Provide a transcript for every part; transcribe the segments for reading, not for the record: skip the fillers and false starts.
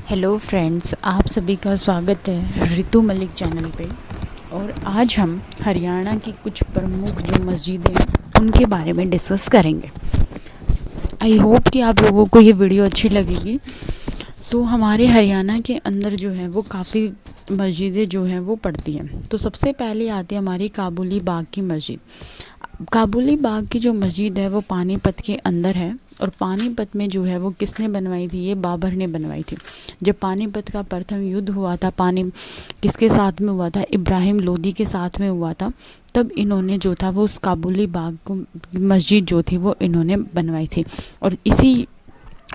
Hello friends, आप सभी का स्वागत है रितु मलिक चैनल पे। और आज हम हरियाणा की कुछ प्रमुख जो मस्जिदें हैं उनके बारे में डिस्कस करेंगे। आई होप कि आप लोगों को ये वीडियो अच्छी लगेगी। तो हमारे हरियाणा के अंदर जो है वो काफ़ी मस्जिदें जो हैं वो पड़ती हैं। तो सबसे पहले आती है हमारी काबुली बाग की मस्जिद। काबुली बाग की जो मस्जिद है वो पानीपत के अंदर है। और पानीपत में जो है वो किसने बनवाई थी? ये बाबर ने बनवाई थी। जब पानीपत का प्रथम युद्ध हुआ था, किसके साथ में हुआ था? इब्राहिम लोदी के साथ में हुआ था। तब इन्होंने जो था वो उस काबुली बाग को मस्जिद जो थी वो इन्होंने बनवाई थी। और इसी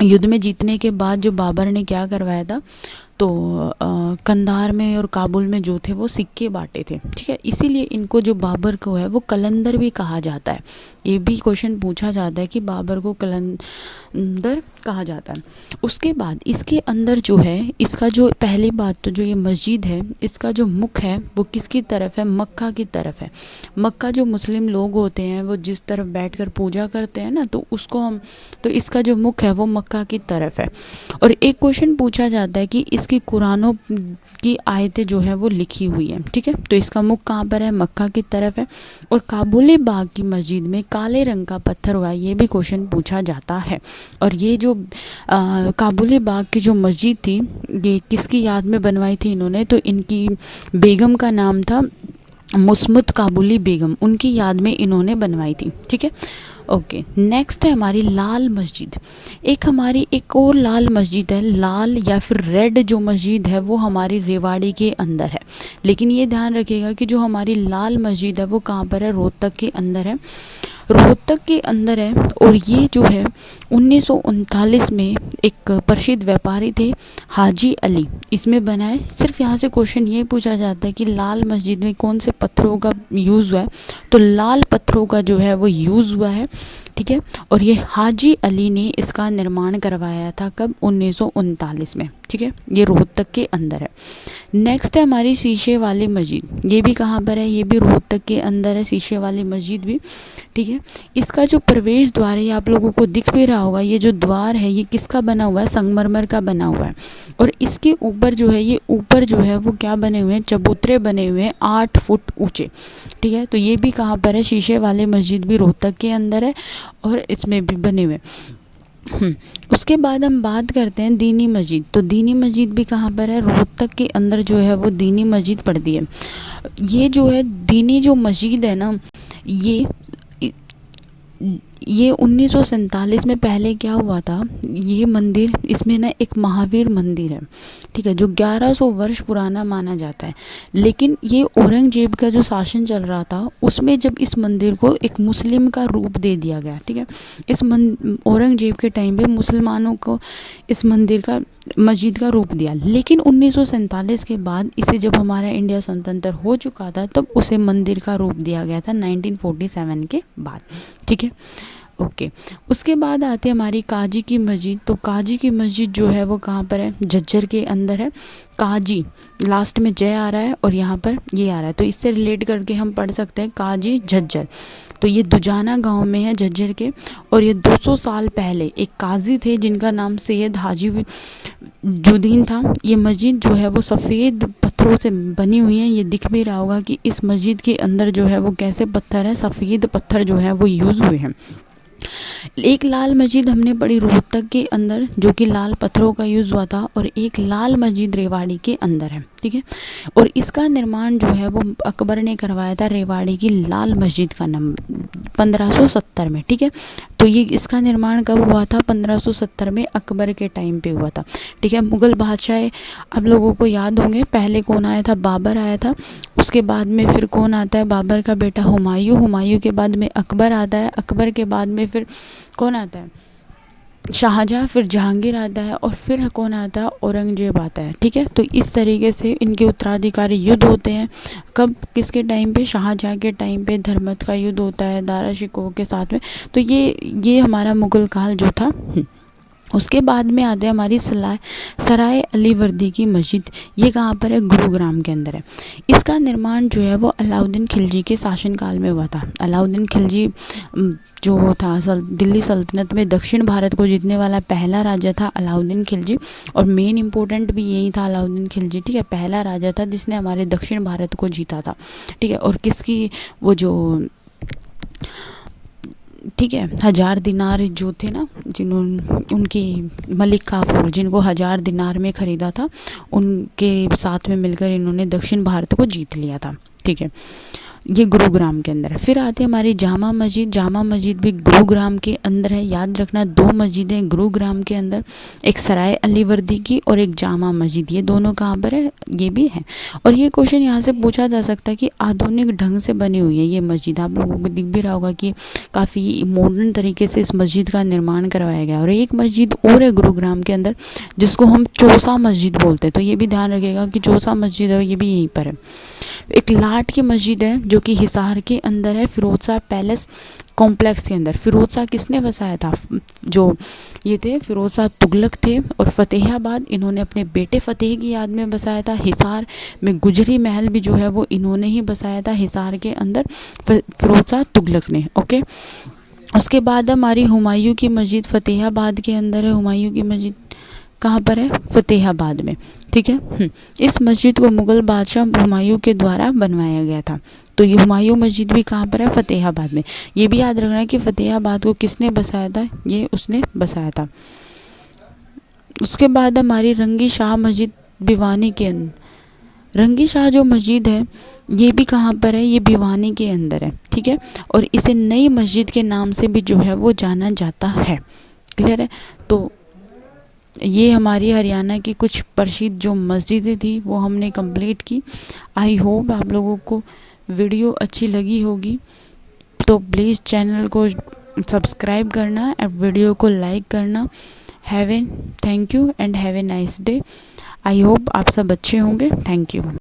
युद्ध में जीतने के बाद जो बाबर ने क्या करवाया था, तो कंधार में और काबुल में जो थे वो सिक्के बांटे थे। ठीक है, इसीलिए इनको जो बाबर को है वो कलंदर भी कहा जाता है। ये भी क्वेश्चन पूछा जाता है कि बाबर को कलंदर कहा जाता है। उसके बाद इसके अंदर जो है, इसका जो पहली बात तो जो ये मस्जिद है, इसका जो मुख है वो किसकी तरफ है? मक्का की तरफ है। मक्का जो मुस्लिम लोग होते हैं वो जिस तरफ बैठकर पूजा करते हैं ना, तो उसको हम, तो इसका जो मुख है वो मक्का की तरफ है। और एक क्वेश्चन पूछा जाता है कि इसकी कुरानों की आयतें जो है वो लिखी हुई है। ठीक है, तो इसका मुख कहाँ पर है? मक्का की तरफ है। और काबुली बाग की मस्जिद में काले रंग का पत्थर हुआ है, ये भी क्वेश्चन पूछा जाता है। और ये जो काबुली बाग की जो मस्जिद थी, ये किसकी याद में बनवाई थी इन्होंने? तो इनकी बेगम का नाम था मुस्मुत काबुली बेगम, उनकी याद में इन्होंने बनवाई थी। ठीक है, ओके। नेक्स्ट है हमारी लाल मस्जिद। हमारी एक और लाल मस्जिद है, लाल या फिर रेड जो मस्जिद है वो हमारी रेवाड़ी के अंदर है। लेकिन ये ध्यान रखिएगा कि जो हमारी लाल मस्जिद है वो कहाँ पर है? रोहतक के अंदर है। रोहतक के अंदर है। और ये जो है 1939 में एक प्रसिद्ध व्यापारी थे हाजी अली, इसमें बना है। सिर्फ यहाँ से क्वेश्चन ये पूछा जाता है कि लाल मस्जिद में कौन से पत्थरों का यूज़ हुआ है? तो लाल पत्थरों का जो है वो यूज़ हुआ है। ठीक है, और ये हाजी अली ने इसका निर्माण करवाया था कब? 1939 में। ठीक है, ये रोहतक के अंदर है। नेक्स्ट है हमारी शीशे वाली मस्जिद। ये भी कहाँ पर है? ये भी रोहतक के अंदर है, शीशे वाली मस्जिद भी। ठीक है, इसका जो प्रवेश द्वार है, ये आप लोगों को दिख भी रहा होगा, ये जो द्वार है ये किसका बना हुआ है? संगमरमर का बना हुआ है। और इसके ऊपर जो है, ये ऊपर जो है वो क्या बने हुए हैं? चबूतरे बने हुए हैं 8 फुट ऊंचे। ठीक है, तो ये भी कहाँ पर है? शीशे वाली मस्जिद भी रोहतक के अंदर है और इसमें भी बने हुए। उसके बाद हम बात करते हैं दीनी मस्जिद। तो दीनी मस्जिद भी कहाँ पर है? रोहतक के अंदर जो है वो दीनी मस्जिद पड़ती है। ये जो है दीनी जो मस्जिद है ना, ये 1947 में पहले क्या हुआ था, ये मंदिर, इसमें ना एक महावीर मंदिर है। ठीक है, जो 1100 वर्ष पुराना माना जाता है। लेकिन ये औरंगजेब का जो शासन चल रहा था उसमें जब इस मंदिर को एक मुस्लिम का रूप दे दिया गया। ठीक है, औरंगजेब के टाइम पे मुसलमानों को इस मस्जिद का रूप दिया। लेकिन 1947 के बाद इसे, जब हमारा इंडिया स्वतंत्र हो चुका था, तब उसे मंदिर का रूप दिया गया था 1947 के बाद। ठीक है, ओके। उसके बाद आती है हमारी काजी की मस्जिद। तो काजी की मस्जिद जो है वो कहाँ पर है? झज्जर के अंदर है। काजी लास्ट में जय आ रहा है और यहाँ पर ये आ रहा है, तो इससे रिलेट करके हम पढ़ सकते हैं काजी झज्जर। तो ये दुजाना गांव में है, झज्जर के। और ये 200 साल पहले एक काजी थे जिनका नाम सैयद हाजी जुद्दीन था। ये मस्जिद जो है वो सफ़ेद पत्थरों से बनी हुई है। ये दिख भी रहा होगा कि इस मस्जिद के अंदर जो है वो कैसे पत्थर है? सफ़ेद पत्थर जो है वो यूज़ हुए हैं। एक लाल मस्जिद हमने पढ़ी रोहतक के अंदर, जो कि लाल पत्थरों का यूज़ हुआ था। और एक लाल मस्जिद रेवाड़ी के अंदर है। ठीक है, और इसका निर्माण जो है वो अकबर ने करवाया था, रेवाड़ी की लाल मस्जिद का नंबर 1570 में। ठीक है, तो ये इसका निर्माण कब हुआ था? 1570 में अकबर के टाइम पे हुआ था। ठीक है, मुग़ल बादशाह आप लोगों को याद होंगे, पहले कौन आया था? बाबर आया था। उसके बाद में फिर कौन आता है? बाबर का बेटा हुमायूं। हुमायूं के बाद में अकबर आता है। अकबर के बाद में फिर कौन आता है? शाहजहाँ। फिर जहांगीर आता है और फिर कौन आता है? औरंगजेब आता है। ठीक है, तो इस तरीके से इनके उत्तराधिकारी युद्ध होते हैं। कब? किसके टाइम पे? शाहजहाँ के टाइम पे धर्मत का युद्ध होता है दारा शिकोह के साथ में। तो ये हमारा मुग़ल काल जो था। उसके बाद में आते हैं हमारी सराय अली वर्दी की मस्जिद। ये कहाँ पर है? गुरुग्राम के अंदर है। इसका निर्माण जो है वो अलाउद्दीन खिलजी के शासनकाल में हुआ था। अलाउद्दीन खिलजी जो था दिल्ली सल्तनत में दक्षिण भारत को जीतने वाला पहला राजा था अलाउद्दीन खिलजी, और मेन इम्पोर्टेंट भी यही था अलाउद्दीन खिलजी, ठीक है। पहला राजा था जिसने हमारे दक्षिण भारत को जीता था, ठीक है। और किसकी वो जो, ठीक है, 1000 दिनार जो थे ना, जिन्होंने उनकी मलिक काफूर, जिनको 1000 दिनार में ख़रीदा था, उनके साथ में मिलकर इन्होंने दक्षिण भारत को जीत लिया था, ठीक है। ये गुरुग्राम के अंदर है। फिर आते हैं हमारी जामा मस्जिद। जामा मस्जिद भी गुरुग्राम के अंदर है। याद रखना 2 मस्जिदें गुरुग्राम के अंदर, एक सराय अली वर्दी की और एक जामा मस्जिद। ये दोनों कहाँ पर है? ये भी है। और ये क्वेश्चन यहाँ से पूछा जा सकता है कि आधुनिक ढंग से बनी हुई है ये मस्जिद। आप लोगों को दिख भी रहा होगा कि काफ़ी मॉडर्न तरीके से इस मस्जिद का निर्माण करवाया गया। और एक मस्जिद और है गुरुग्राम के अंदर जिसको हम चौसा मस्जिद बोलते हैं, तो ये भी ध्यान रखिएगा कि चौसा मस्जिद है, ये भी यहीं पर है। एक लाट की मस्जिद है जो कि हिसार के अंदर है, फिरोज शाह पैलेस कॉम्प्लेक्स के अंदर। फिरोज शाह किसने बसाया था? जो ये थे फिरोज शाह तुगलक थे, और फतेहाबाद इन्होंने अपने बेटे फतेह की याद में बसाया था। हिसार में गुजरी महल भी जो है वो इन्होंने ही बसाया था, हिसार के अंदर फिरोज शाह तुगलक ने, ओके। उसके बाद हमारी हुमायूं की मस्जिद फतेहाबाद के अंदर है। हुमायूं की मस्जिद कहाँ पर है? फतेहाबाद में, ठीक है। इस मस्जिद को मुग़ल बादशाह हुमायूं के द्वारा बनवाया गया था। तो ये हुमायूं मस्जिद भी कहाँ पर है? फतेहाबाद में। ये भी याद रखना कि फतेहाबाद को किसने बसाया था? ये उसने बसाया था। उसके बाद हमारी रंगी शाह मस्जिद भिवानी के अंदर। रंगी शाह जो मस्जिद है ये भी कहाँ पर है? ये भिवानी के अंदर है, ठीक है। और इसे नई मस्जिद के नाम से भी जो है वो जाना जाता है। क्लियर है? तो ये हमारी हरियाणा की कुछ प्रसिद्ध जो मस्जिदें थी वो हमने कंप्लीट की। आई होप आप लोगों को वीडियो अच्छी लगी होगी, तो प्लीज़ चैनल को सब्सक्राइब करना और वीडियो को लाइक करना। Thank you and have a nice day. I hope आप सब अच्छे होंगे। Thank you.